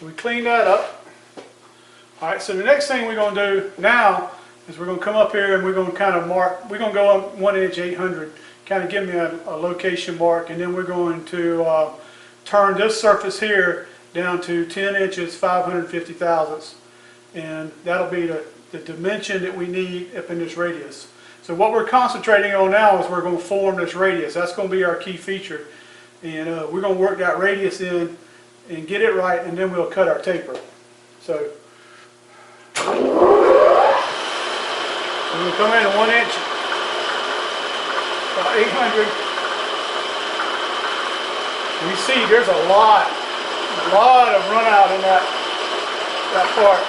So we cleaned that up. All right, so the next thing we're going to do now is we're going to come up here and we're going to kind of mark, we're going to go up 1 inch 800, kind of give me a location mark, and then we're going to turn this surface here down to 10 inches 550 thousandths, and that'll be the dimension that we need up in this radius. So what we're concentrating on now is we're going to form this radius. That's going to be our key feature, and we're going to work that radius in and get it right, and then we'll cut our taper. So we're going to come in at 1 inch, about 800. You see there's a lot of run out in that part.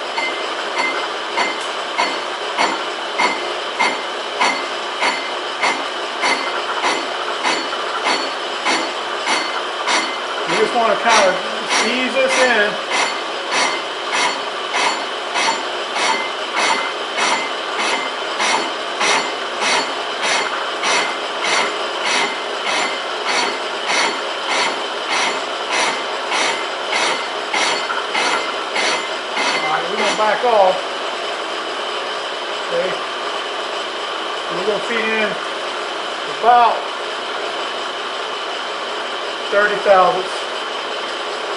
You just want to kind of ease this in. Back off. Okay. And we're going to feed in about 30 thousandths.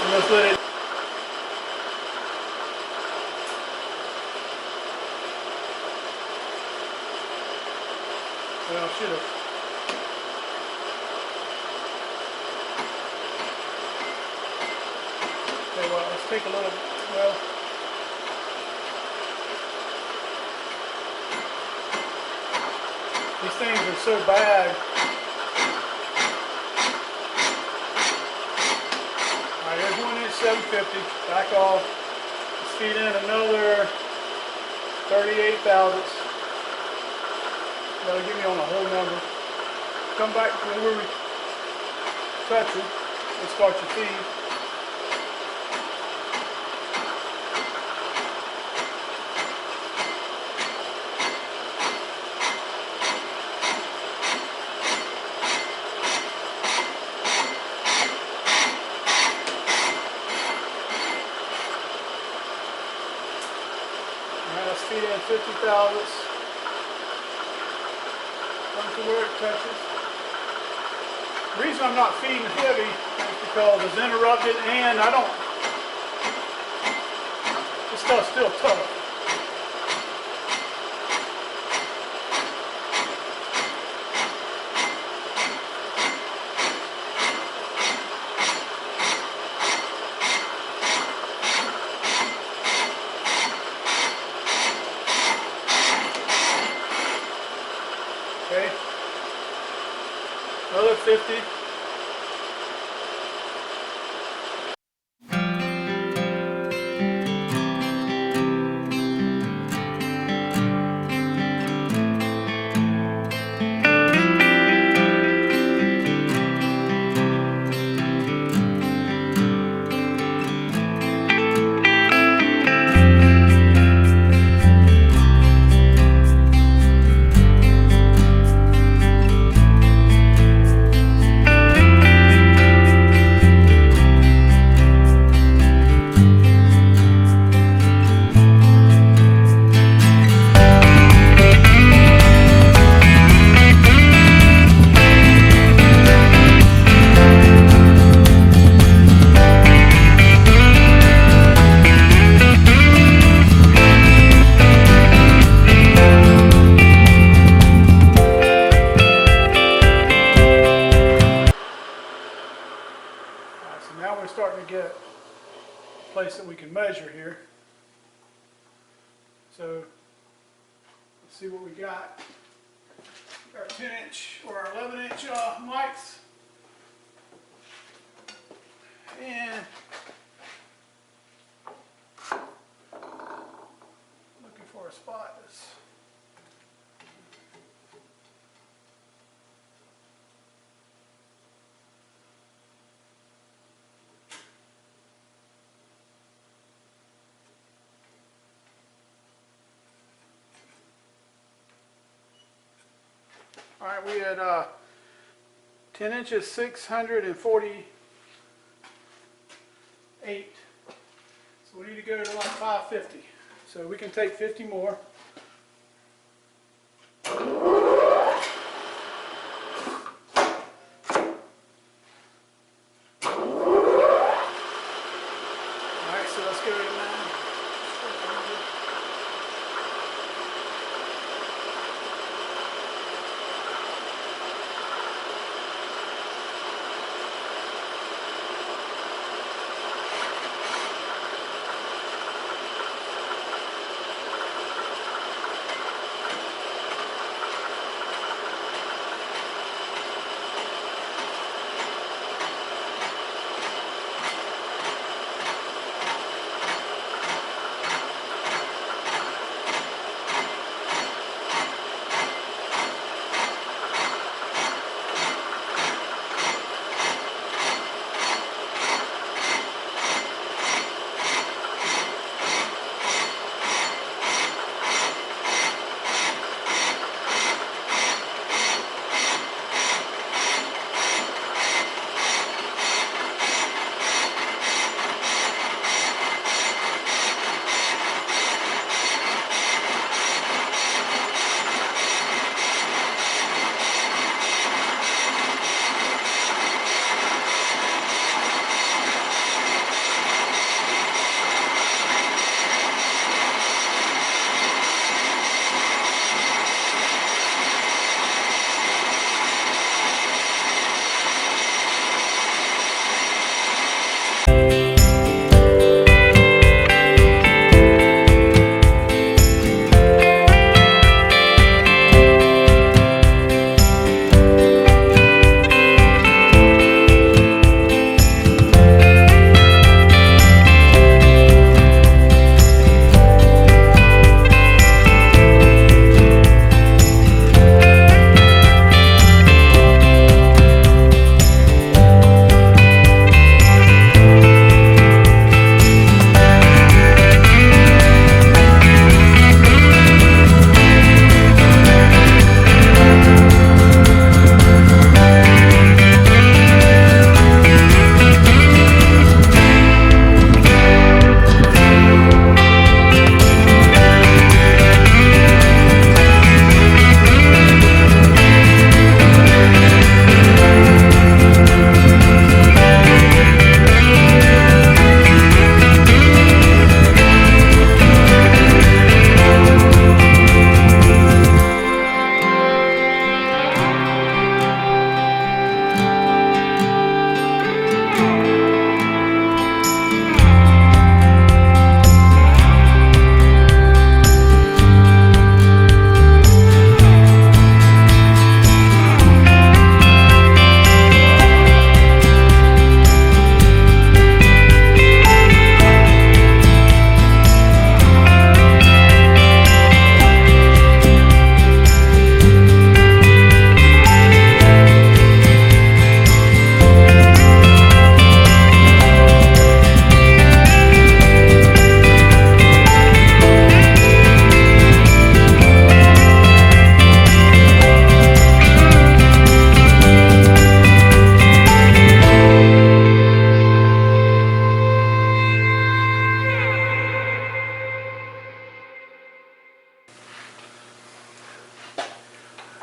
And let's let it. Well, I should have. Okay, well, let's take a little. Well. These things are so bad. Alright, there's 1 inch 750. Back off. Let's feed in another 38 thousandths. That'll give me on the whole number. Come back to where we touch it and start your feed. Let's feed in 50 thousandths. Come to where it touches. The reason I'm not feeding heavy is because it's interrupted and I don't, this stuff's still tough. Okay, another 50. Now we're starting to get a place that we can measure here. So let's see what we got. Our 10 inch or our 11 inch mics. And looking for a spot that's all right. We had 10 inches 648 So we need to go to like 550. So we can take 50 more. Alright, so let's go to 9.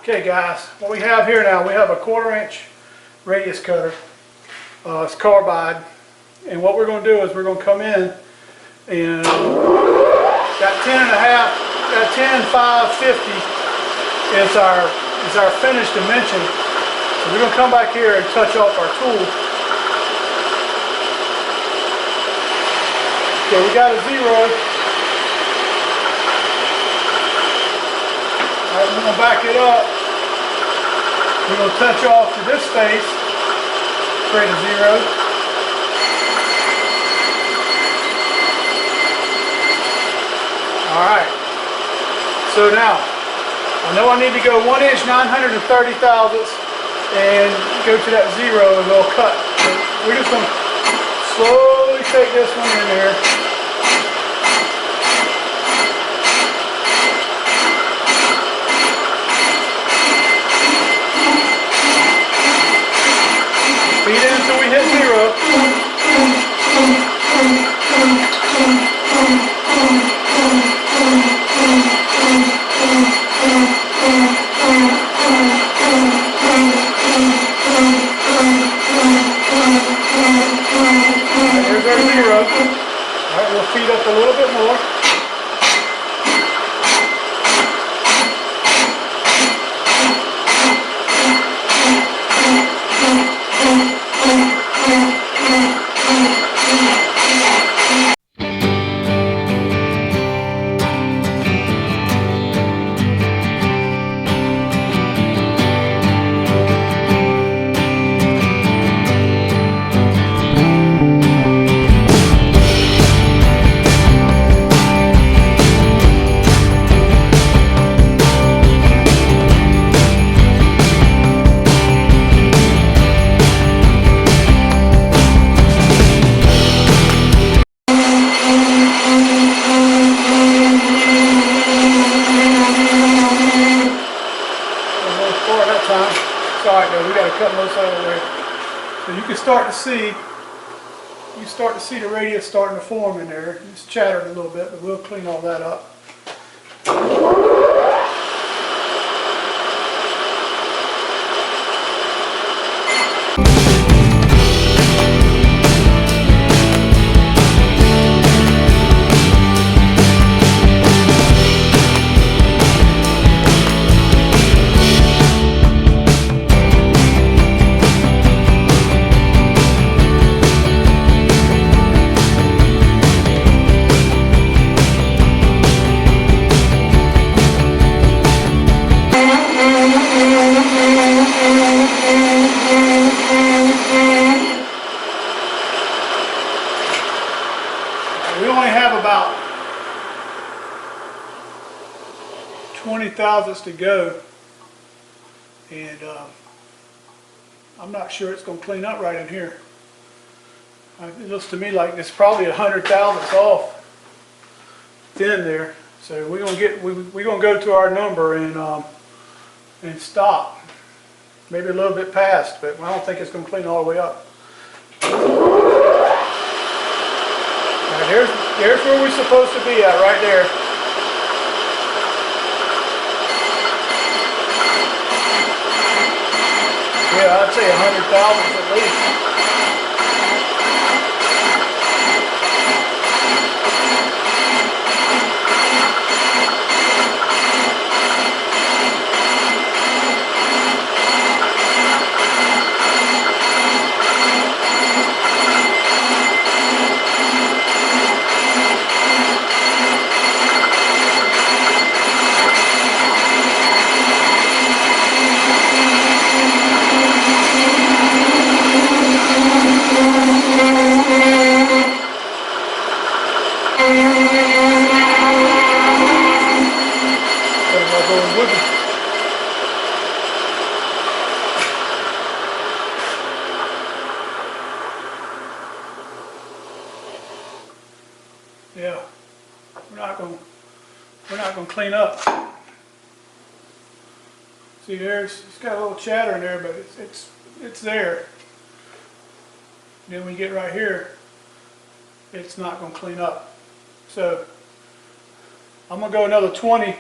Okay guys, what we have here now, we have a 1/4 inch radius cutter. It's carbide. And what we're going to do is we're going to come in and that 10.5, that 10.550 is our finished dimension. So we're going to come back here and touch off our tool. Okay, we got a 0. Alright, we're going to back it up. We're going to touch off to this space, create a 0. Alright, so now, I know I need to go 1 inch 930 thousandths and go to that 0 and we'll cut. So we're just going to slowly take this one in there. Feed it until we hit 0. speed up a little bit more. Sorry, though, we got to cut most out of the way. So you can start to see the radius starting to form in there. It's chattered a little bit, but we'll clean all that up. We only have about 20 thousandths to go, and I'm not sure it's going to clean up right in here. It looks to me like it's probably 100 thousandths off thin there. So we're going to go to our number and stop. Maybe a little bit past, but I don't think it's going to clean all the way up. Now here's where we're supposed to be at, right there. Yeah, I'd say 100 thousandths at least. Yeah, we're not going to clean up. See, it's got a little chatter in there, but it's there. Then we get right here, it's not going to clean up. So I'm going to go another 20.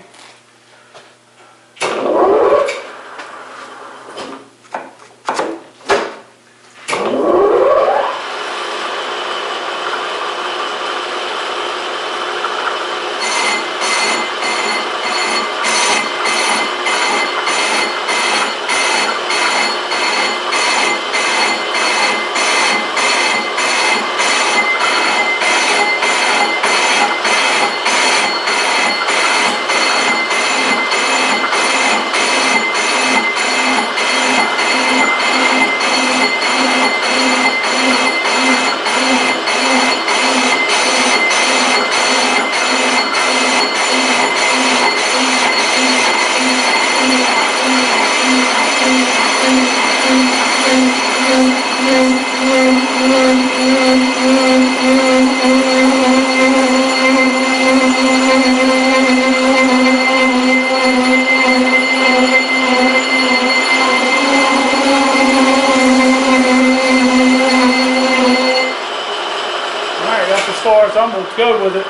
As far as I'm going to go with it.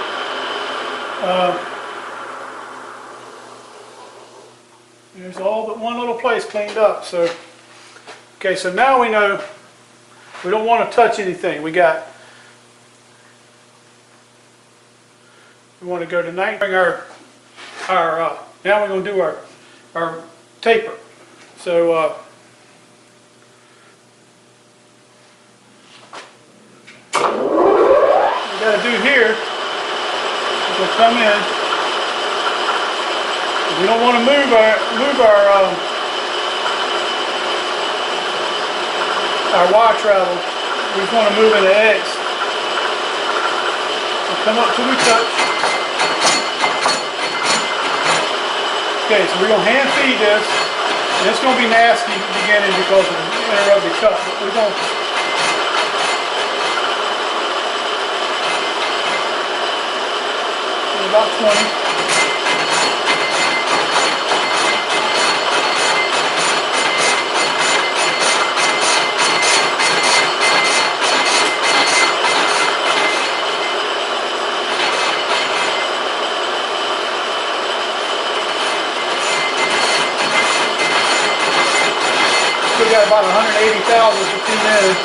There's all but one little place cleaned up. So, okay, so now we know we don't want to touch anything. We got We want to go to 19. Bring now we're going to do our taper. So what we got to do here is we'll come in. We don't want to move our Y travel. We just want to move into X. We'll come up till we touch. Okay, so we're going to hand feed this. And it's going to be nasty at the beginning because of the interrupted cut. But we're going to about 20. We got about 180,000 for 2 minutes.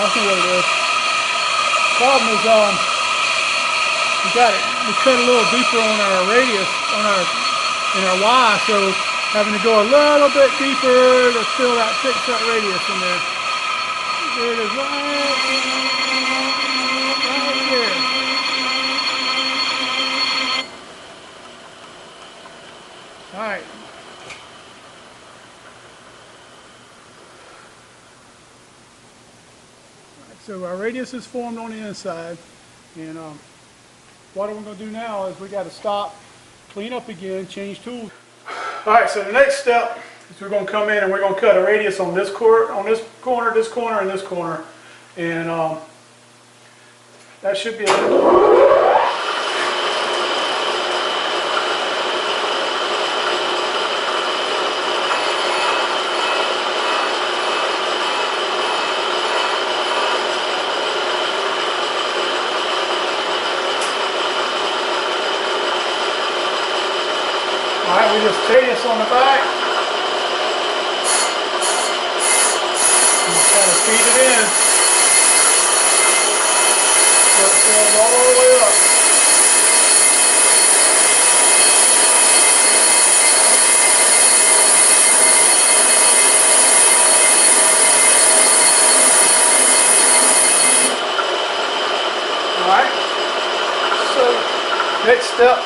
that's not what it is. Problem is, we cut a little deeper on our radius, in our Y, so having to go a little bit deeper to fill that, fix that radius in there. There it is, right there. All right. So our radius is formed on the inside, and what we're going to do now is we got to stop, clean up again, change tools. All right, so the next step is we're going to come in and we're going to cut a radius on this corner, and this corner, and that should be Alright, we just take this on the back and just kind of feed it in so it fills all the way up. Alright, so next step.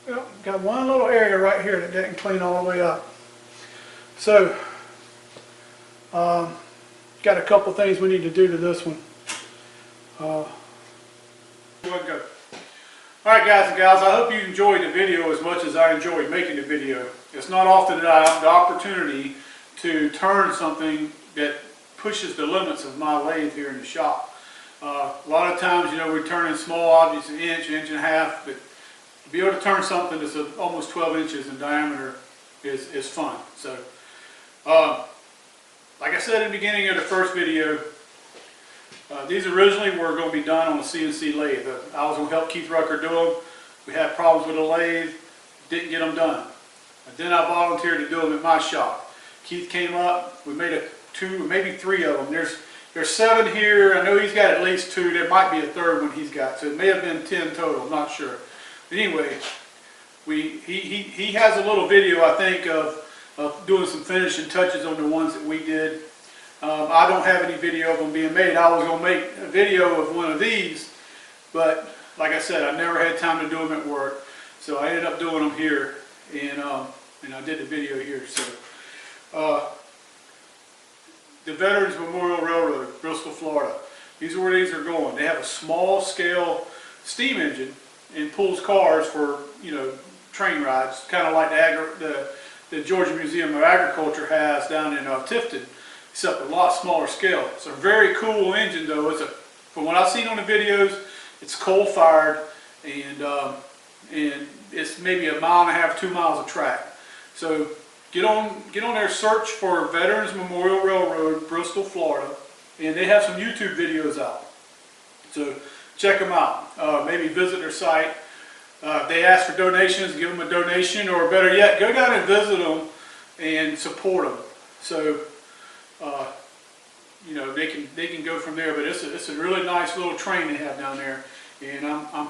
Well, got one little area right here that didn't clean all the way up. So, got a couple things we need to do to this one. Go. Alright guys and gals, I hope you enjoyed the video as much as I enjoyed making the video. It's not often that I have the opportunity to turn something that pushes the limits of my lathe here in the shop. A lot of times, you know, we're turning small objects an inch and a half, but to be able to turn something that's almost 12 inches in diameter is fun. So, like I said in the beginning of the first video, these originally were going to be done on a CNC lathe. I was going to help Keith Rucker do them. We had problems with the lathe, didn't get them done. And then I volunteered to do them at my shop. Keith came up, we made two, maybe three of them. There's 7 here. I know he's got at least 2. There might be a third one he's got, so it may have been 10 total. I'm not sure. But anyway, he has a little video, I think, of doing some finishing touches on the ones that we did. I don't have any video of them being made. I was going to make a video of one of these, but like I said, I never had time to do them at work, so I ended up doing them here, and I did the video here. So, the Veterans Memorial Railroad, Bristol, Florida. These are where these are going. They have a small scale steam engine and pulls cars for, you know, train rides, kind of like the Georgia Museum of Agriculture has down in Tifton, except a lot smaller scale. It's a very cool engine though. From what I've seen on the videos, it's coal fired, and it's maybe 1.5 miles, 2 miles of track. So get on there, search for Veterans Memorial Railroad, Bristol, Florida, and they have some YouTube videos out. So check them out. Maybe visit their site. If they ask for donations, give them a donation, or better yet, go down and visit them and support them. So you know, they can go from there. But it's a really nice little train they have down there, and I'm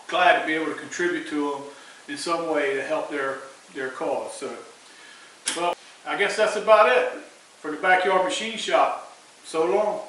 glad to be able to contribute to them in some way to help their cause. So, well, I guess that's about it for the Backyard Machine Shop. So long.